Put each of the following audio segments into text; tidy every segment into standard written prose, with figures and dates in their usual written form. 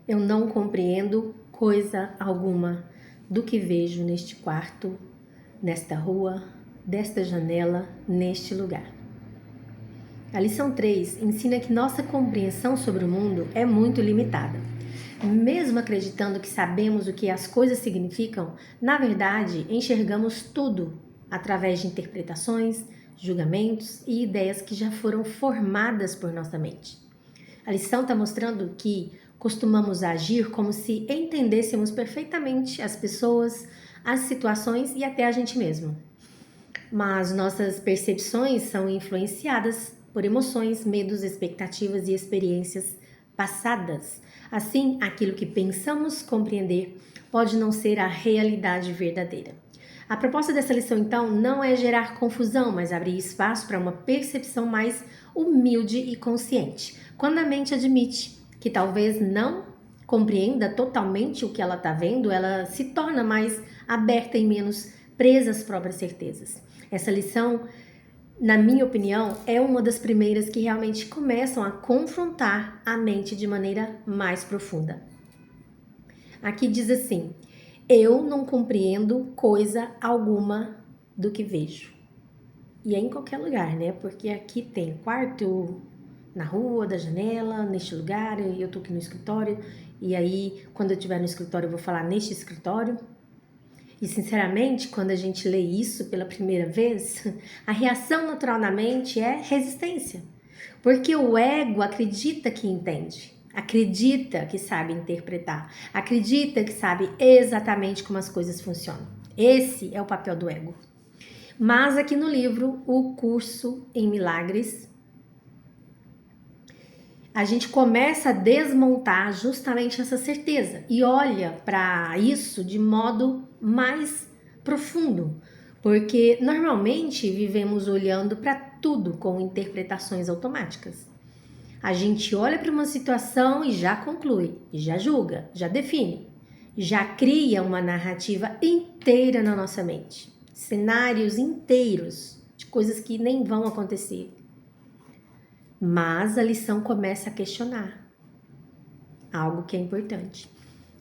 Eu não compreendo coisa alguma do que vejo neste quarto, nesta rua, desta janela, neste lugar. A lição 3 ensina que nossa compreensão sobre o mundo é muito limitada. Mesmo acreditando que sabemos o que as coisas significam, na verdade, enxergamos tudo através de interpretações, julgamentos e ideias que já foram formadas por nossa mente. A lição está mostrando que costumamos agir como se entendêssemos perfeitamente as pessoas, as situações e até a gente mesmo. Mas nossas percepções são influenciadas por emoções, medos, expectativas e experiências passadas. Assim, aquilo que pensamos compreender pode não ser a realidade verdadeira. A proposta dessa lição, então, não é gerar confusão, mas abrir espaço para uma percepção mais humilde e consciente. Quando a mente admite que talvez não compreenda totalmente o que ela está vendo, ela se torna mais aberta e menos presa às próprias certezas. Essa lição, na minha opinião, é uma das primeiras que realmente começam a confrontar a mente de maneira mais profunda. Aqui diz assim: eu não compreendo coisa alguma do que vejo. E é em qualquer lugar, né? Porque aqui tem quarto, na rua, da janela, neste lugar, e eu tô aqui no escritório. E aí, quando eu estiver no escritório, eu vou falar neste escritório. E sinceramente, quando a gente lê isso pela primeira vez, a reação natural na mente é resistência. Porque o ego acredita que entende, acredita que sabe interpretar, acredita que sabe exatamente como as coisas funcionam. Esse é o papel do ego. Mas aqui no livro, O Curso em Milagres, a gente começa a desmontar justamente essa certeza e olha para isso de modo mais profundo, porque normalmente vivemos olhando para tudo com interpretações automáticas. A gente olha para uma situação e já conclui, já julga, já define, já cria uma narrativa inteira na nossa mente, cenários inteiros de coisas que nem vão acontecer. Mas a lição começa a questionar algo que é importante.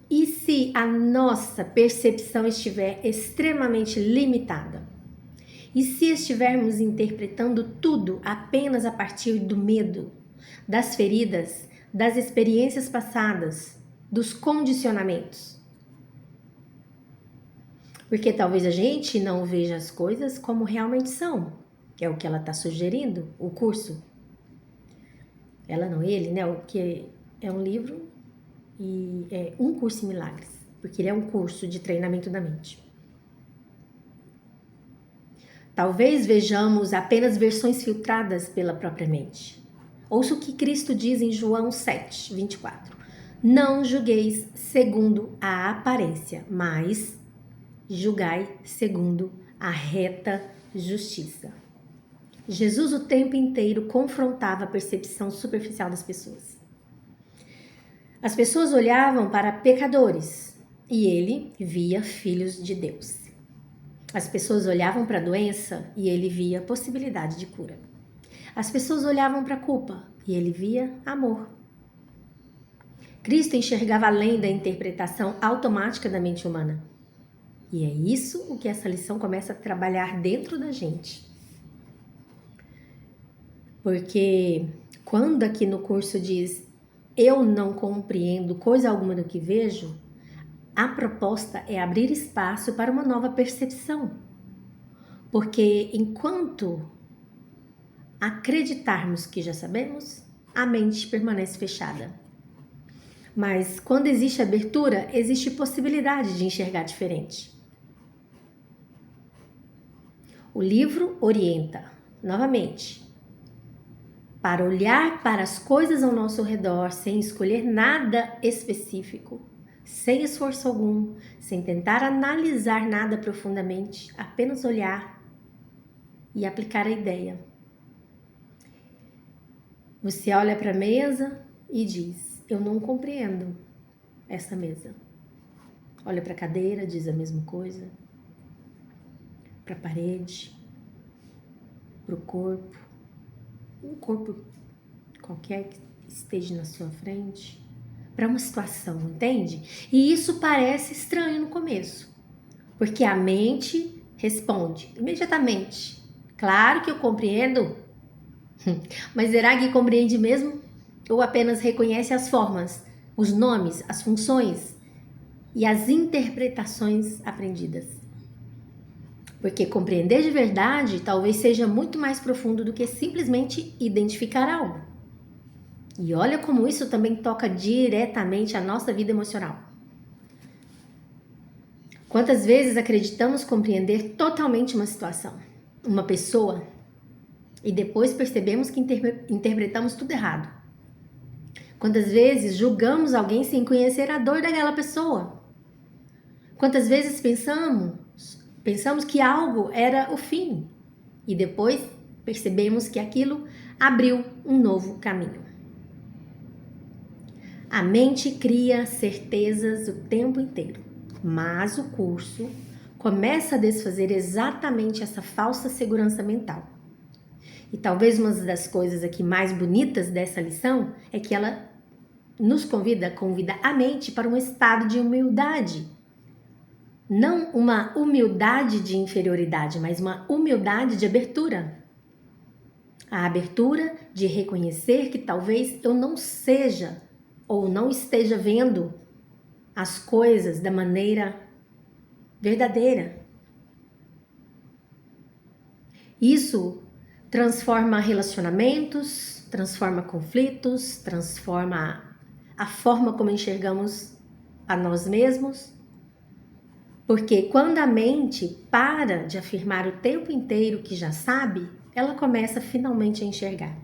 E se a nossa percepção estiver extremamente limitada? E se estivermos interpretando tudo apenas a partir do medo, das feridas, das experiências passadas, dos condicionamentos? Porque talvez a gente não veja as coisas como realmente são, que é o que ela está sugerindo, o curso. Ela não, ele, né? O que é um livro e é Um Curso em Milagres, porque ele é um curso de treinamento da mente. Talvez vejamos apenas versões filtradas pela própria mente. Ouça o que Cristo diz em João 7, 24. Não julgueis segundo a aparência, mas julgai segundo a reta justiça. Jesus o tempo inteiro confrontava a percepção superficial das pessoas. As pessoas olhavam para pecadores e ele via filhos de Deus. As pessoas olhavam para a doença e ele via possibilidade de cura. As pessoas olhavam para a culpa e ele via amor. Cristo enxergava além da interpretação automática da mente humana. E é isso o que essa lição começa a trabalhar dentro da gente. Porque quando aqui no curso diz eu não compreendo coisa alguma do que vejo, a proposta é abrir espaço para uma nova percepção. Porque enquanto acreditarmos que já sabemos, a mente permanece fechada. Mas quando existe abertura, existe possibilidade de enxergar diferente. O livro orienta, novamente, para olhar para as coisas ao nosso redor sem escolher nada específico, sem esforço algum, sem tentar analisar nada profundamente, apenas olhar e aplicar a ideia. Você olha para a mesa e diz: eu não compreendo essa mesa. Olha para a cadeira, diz a mesma coisa. Para a parede, para o corpo, um corpo qualquer que esteja na sua frente, para uma situação, entende? E isso parece estranho no começo, porque a mente responde imediatamente. Claro que eu compreendo, mas será que compreende mesmo? Ou apenas reconhece as formas, os nomes, as funções e as interpretações aprendidas? Porque compreender de verdade talvez seja muito mais profundo do que simplesmente identificar algo. E olha como isso também toca diretamente a nossa vida emocional. Quantas vezes acreditamos compreender totalmente uma situação, uma pessoa, e depois percebemos que interpretamos tudo errado? Quantas vezes julgamos alguém sem conhecer a dor daquela pessoa? Quantas vezes pensamos que algo era o fim e depois percebemos que aquilo abriu um novo caminho? A mente cria certezas o tempo inteiro, mas o curso começa a desfazer exatamente essa falsa segurança mental. E talvez uma das coisas aqui mais bonitas dessa lição é que ela nos convida a mente para um estado de humildade. Não uma humildade de inferioridade, mas uma humildade de abertura. A abertura de reconhecer que talvez eu não seja ou não esteja vendo as coisas da maneira verdadeira. Isso transforma relacionamentos, transforma conflitos, transforma a forma como enxergamos a nós mesmos. Porque quando a mente para de afirmar o tempo inteiro que já sabe, ela começa finalmente a enxergar.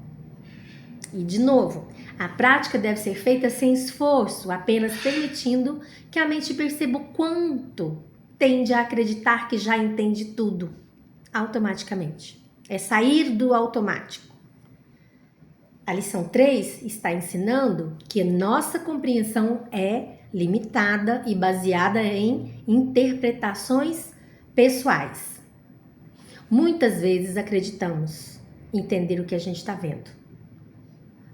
E de novo, a prática deve ser feita sem esforço, apenas permitindo que a mente perceba o quanto tende a acreditar que já entende tudo automaticamente. É sair do automático. A lição 3 está ensinando que nossa compreensão é limitada e baseada em interpretações pessoais. Muitas vezes acreditamos entender o que a gente está vendo,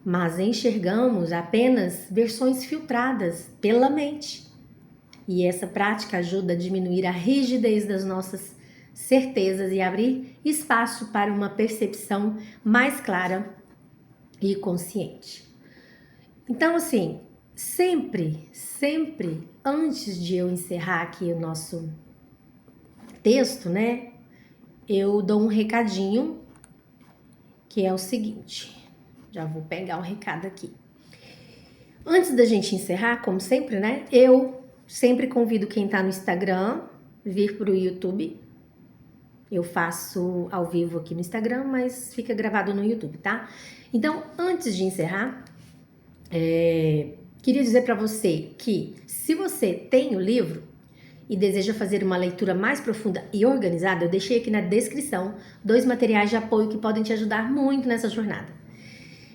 mas enxergamos apenas versões filtradas pela mente. E essa prática ajuda a diminuir a rigidez das nossas certezas e abrir espaço para uma percepção mais clara e consciente. Então, assim, sempre, antes de eu encerrar aqui o nosso texto, né, eu dou um recadinho, que é o seguinte. Já vou pegar o recado aqui. Antes da gente encerrar, como sempre, né, eu sempre convido quem tá no Instagram vir pro YouTube. Eu faço ao vivo aqui no Instagram, mas fica gravado no YouTube, tá? Então, antes de encerrar, queria dizer para você que se você tem o livro e deseja fazer uma leitura mais profunda e organizada, eu deixei aqui na descrição 2 materiais de apoio que podem te ajudar muito nessa jornada.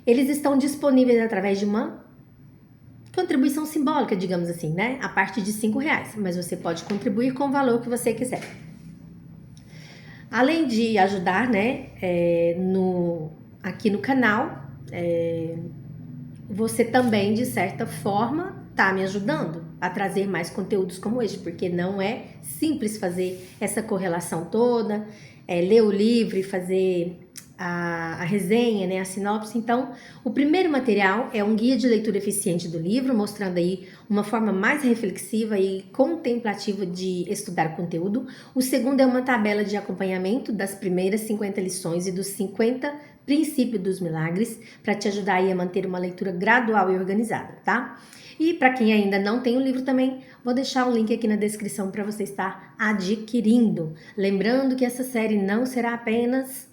Eles estão disponíveis através de uma contribuição simbólica, digamos assim, né? A partir de R$5, mas você pode contribuir com o valor que você quiser. Além de ajudar, né, aqui no canal, você também, de certa forma, tá me ajudando a trazer mais conteúdos como este, porque não é simples fazer essa correlação toda, ler o livro e fazer a resenha, né, a sinopse. Então, o primeiro material é um guia de leitura eficiente do livro, mostrando aí uma forma mais reflexiva e contemplativa de estudar o conteúdo. O segundo é uma tabela de acompanhamento das primeiras 50 lições e dos 50 princípios dos milagres, para te ajudar aí a manter uma leitura gradual e organizada, tá? E para quem ainda não tem o livro também, vou deixar o link aqui na descrição para você estar adquirindo. Lembrando que essa série não será apenas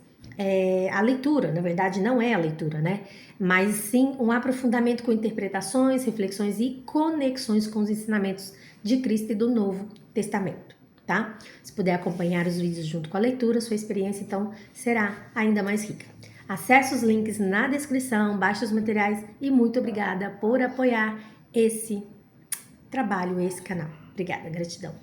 a leitura, na verdade não é a leitura, né? Mas sim um aprofundamento com interpretações, reflexões e conexões com os ensinamentos de Cristo e do Novo Testamento, tá? Se puder acompanhar os vídeos junto com a leitura, sua experiência então será ainda mais rica. Acesse os links na descrição, baixe os materiais e muito obrigada por apoiar esse trabalho, esse canal. Obrigada, gratidão.